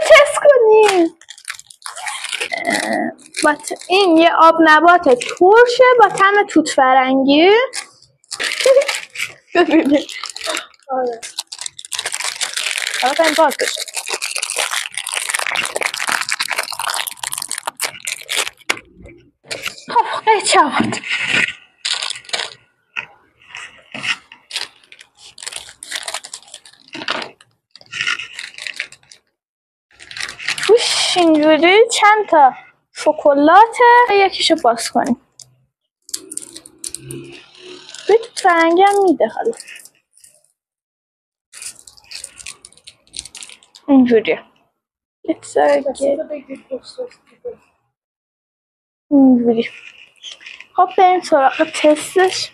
تست کنیم. این یه آب نبات ترشه با طعم توت فرنگی. ببینید آره حالا کنیم باز بشه. خیلی چابد توش اینجوری چند تا شکلاته. یکیشو باز کنیم. به توت فرنگی هم میده. حالا اینجوری اینجوری. خب بریم سراغ تستش.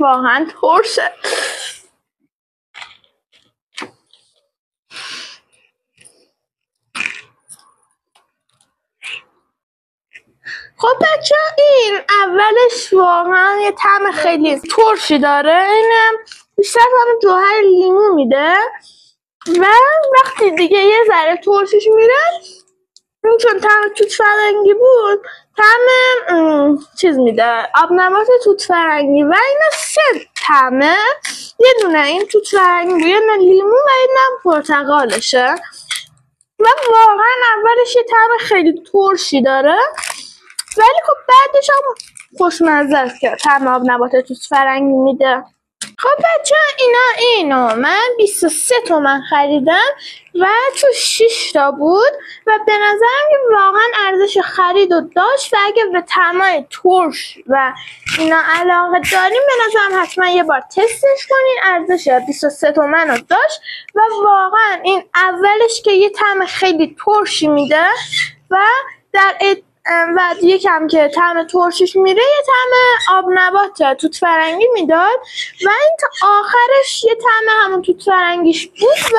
واقعا ترشه. خب بچه این اولش واقعا یه طعم خیلی ترشی داره. اینم بیشتر طعم جوهر لیمو میده و وقتی دیگه یه ذره ترشش میره چون طعم توت فرنگی بود طعم چیز میده آب نبات توت فرنگی و اینا سه طعمه. یه دونه این توت فرنگی، یه دونه لیمو و یه دونه پرتقالشه و واقعا اولش یه طعم خیلی ترشی داره ولی خب بعدش هم خوشمزه است که طعم آب نبات توت فرنگی میده. خب بچه اینو من 23 تومن خریدم و تو 6 تا بود و به نظرم که واقعا ارزش خرید و داشت و اگه به طعمای ترش و اینا علاقه داریم به نظرم حتما یه بار تستش کنین. ارزش 23 تومن رو داشت و واقعا این اولش که یه طعم خیلی ترشی میده و و یکم که طعم ترشش میره یه طعم آب نبات توت فرنگی میداد و این تا آخرش یه طعم همون توت فرنگیش بود و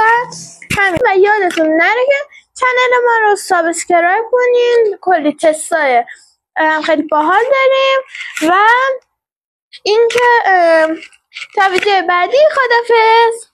همین. و یادتون نره که چنل ما رو سابسکرایب کنین. کلی تستای خیلی باحال داریم و اینکه تا ویدیو بعدی خدافظ.